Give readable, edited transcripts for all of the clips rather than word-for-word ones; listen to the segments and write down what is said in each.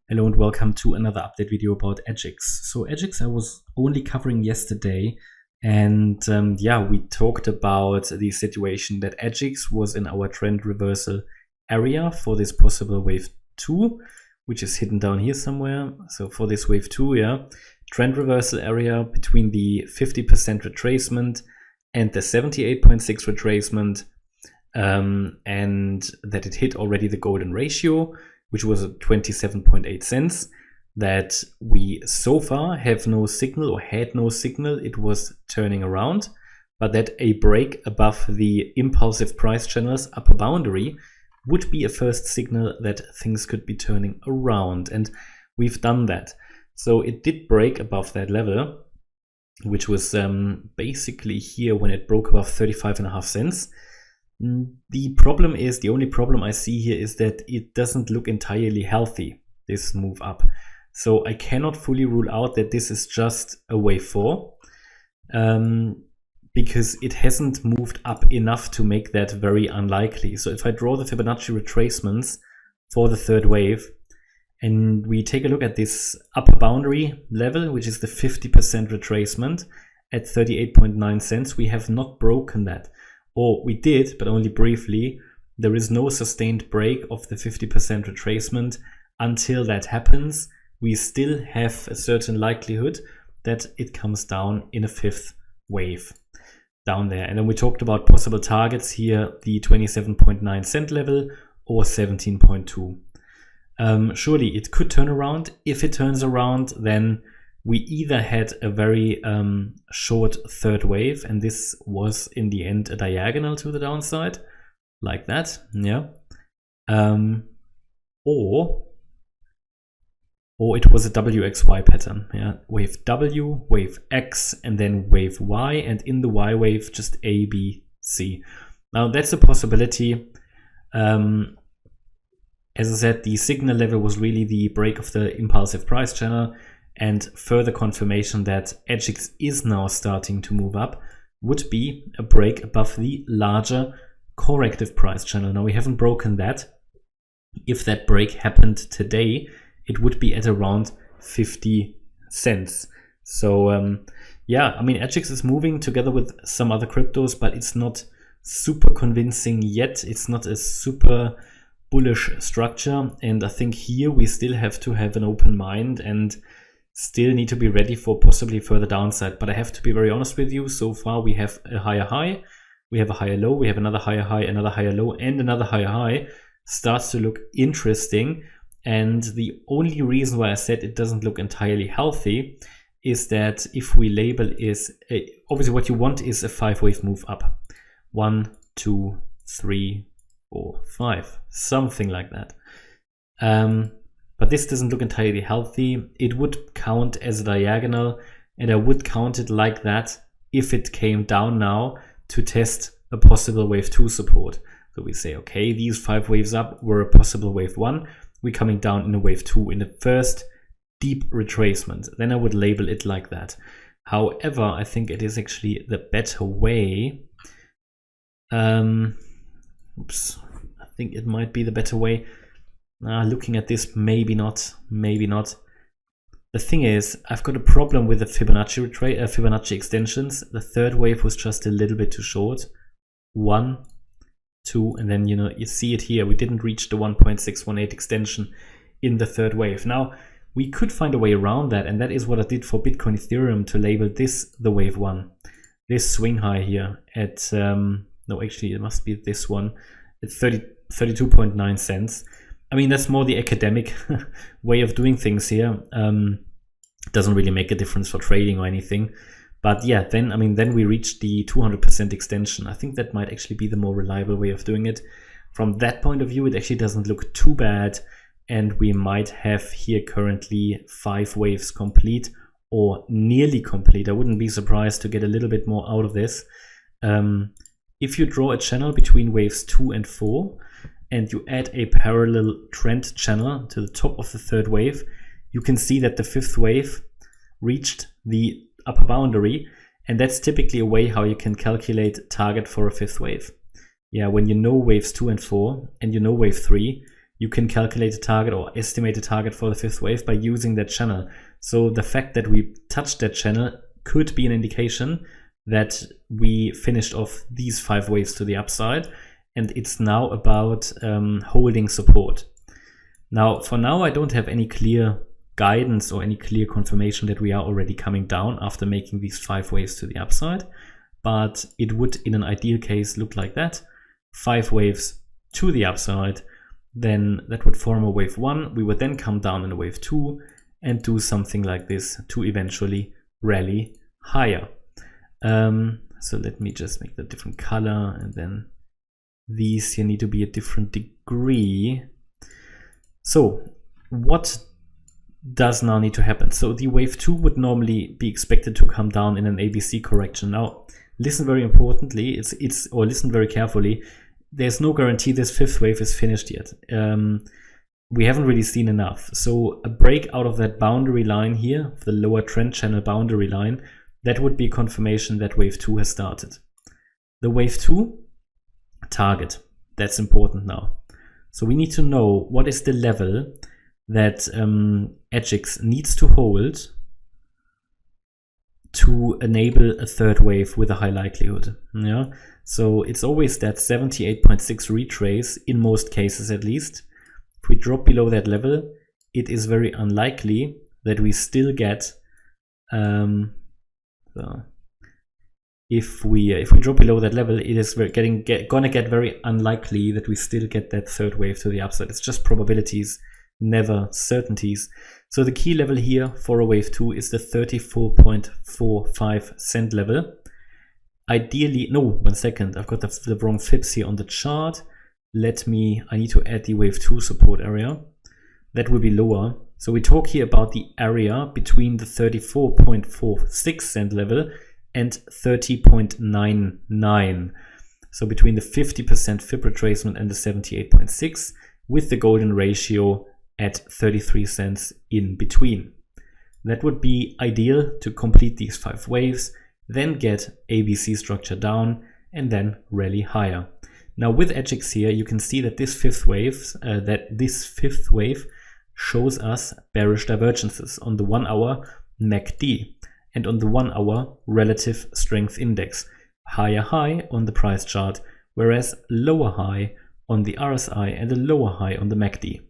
Hello and welcome to another update video about AGIX. So AGIX I was only covering yesterday, and we talked about the situation that AGIX was in our trend reversal area for this possible wave 2, which is hidden down here somewhere. So for this wave 2, trend reversal area between the 50% retracement and the 78.6 retracement, and that it hit already the golden ratio, which was at 27.8 cents, that we so far have no signal or had no signal it was turning around, but that a break above the impulsive price channel's upper boundary would be a first signal that things could be turning around, and we've done that. So it did break above that level, which was basically here when it broke above 35.5 cents. The only problem I see here is that it doesn't look entirely healthy, this move up. So I cannot fully rule out that this is just a wave 4, because it hasn't moved up enough to make that very unlikely. So if I draw the Fibonacci retracements for the third wave, and we take a look at this upper boundary level, which is the 50% retracement at 38.9 cents, we have not broken that. Or we did, but only briefly. There is no sustained break of the 50% retracement. Until that happens, we still have a certain likelihood that it comes down in a fifth wave down there. And then we talked about possible targets here, the 27.9 cent level or 17.2. Surely it could turn around. If it turns around, then we either had a very short third wave, and this was in the end a diagonal to the downside, like that, or it was a WXY pattern, wave W, wave X, and then wave Y, and in the Y wave just A, B, C. Now that's a possibility. As I said, the signal level was really the break of the impulsive price channel, and further confirmation that AGIX is now starting to move up would be a break above the larger corrective price channel. Now we haven't broken that. If that break happened today, it would be at around 50 cents. So AGIX is moving together with some other cryptos, but it's not super convincing yet. It's not a super bullish structure, and I think here we still have to have an open mind and still need to be ready for possibly further downside. But I have to be very honest with you, so far we have a higher high, we have a higher low, we have another higher high, another higher low, and another higher high. Starts to look interesting, and the only reason why I said it doesn't look entirely healthy is that if we label obviously what you want is a 5-wave move up. 1, 2, 3, 4, 5, something like that. But this doesn't look entirely healthy. It would count as a diagonal, and I would count it like that if it came down now to test a possible wave 2 support. So we say, okay, these 5 waves up were a possible wave 1. We're coming down in a wave 2 in the first deep retracement. Then I would label it like that. However, I think it is actually the better way. I think it might be the better way. Looking at this, maybe not. The thing is, I've got a problem with the Fibonacci extensions. The third wave was just a little bit too short. 1, 2, and then you see it here. We didn't reach the 1.618 extension in the third wave. Now we could find a way around that, and that is what I did for Bitcoin Ethereum to label this the wave 1. This swing high here at no, actually it must be this one at 32.9 cents. I mean, that's more the academic way of doing things here. Doesn't really make a difference for trading or anything. But yeah, then we reached the 200% extension. I think that might actually be the more reliable way of doing it. From that point of view, it actually doesn't look too bad. And we might have here currently 5 waves complete or nearly complete. I wouldn't be surprised to get a little bit more out of this. If you draw a channel between waves 2 and 4, and you add a parallel trend channel to the top of the third wave, you can see that the fifth wave reached the upper boundary, and that's typically a way how you can calculate target for a fifth wave. When you know waves 2 and 4 and you know wave 3, you can calculate a target or estimate a target for the fifth wave by using that channel. So the fact that we touched that channel could be an indication that we finished off these 5 waves to the upside, and it's now about holding support. Now, for now, I don't have any clear guidance or any clear confirmation that we are already coming down after making these 5 waves to the upside, but it would, in an ideal case, look like that. 5 waves to the upside, then that would form a wave 1. We would then come down in a wave 2 and do something like this to eventually rally higher. So let me just make the different color, and then these here need to be a different degree. So what does now need to happen? So the wave 2 would normally be expected to come down in an ABC correction. Now, listen very importantly, listen very carefully. There's no guarantee this fifth wave is finished yet. We haven't really seen enough. So a break out of that boundary line here, the lower trend channel boundary line, that would be confirmation that wave 2 has started. The wave 2 target, that's important now. So we need to know what is the level that AGIX needs to hold to enable a third wave with a high likelihood. Yeah. So it's always that 78.6 retrace, in most cases at least. If we drop below that level, it is very unlikely that we still get if we drop below that level, it is gonna get very unlikely that we still get that third wave to the upside. It's just probabilities, never certainties. So the key level here for a wave 2 is the 34.45 cent level. Ideally, no, 1 second, I've got the wrong fibs here on the chart. I need to add the wave 2 support area. That will be lower. So we talk here about the area between the 34.46 cent level and 30.99. So between the 50% fib retracement and the 78.6, with the golden ratio at 33 cents in between. That would be ideal to complete these 5 waves, then get ABC structure down, and then rally higher. Now with AGIX here, you can see that this fifth wave shows us bearish divergences on the 1 hour MACD and on the 1 hour relative strength index. Higher high on the price chart, whereas lower high on the RSI and a lower high on the MACD.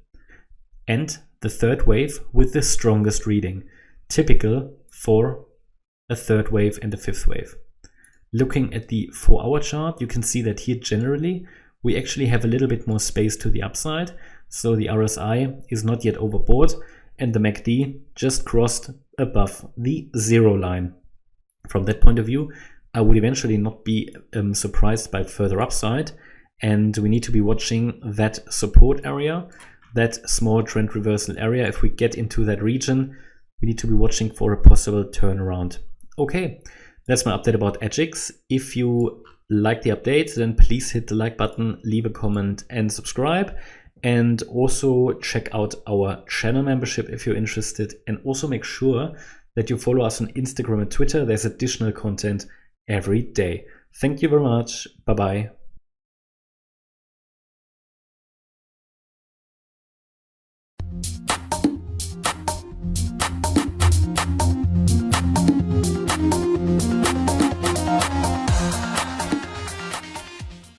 And the third wave with the strongest reading, typical for a third wave and a fifth wave. Looking at the 4-hour chart, you can see that here generally we actually have a little bit more space to the upside. So the RSI is not yet overbought and the MACD just crossed above the 0 line. From that point of view, I would eventually not be surprised by further upside, and we need to be watching that support area, that small trend reversal area. If we get into that region, we need to be watching for a possible turnaround. Okay, that's my update about AGIX. If you like the update, then please hit the like button, leave a comment and subscribe. And also check out our channel membership if you're interested, and also make sure that you follow us on Instagram and Twitter. There's additional content every day. Thank you very much. Bye-bye.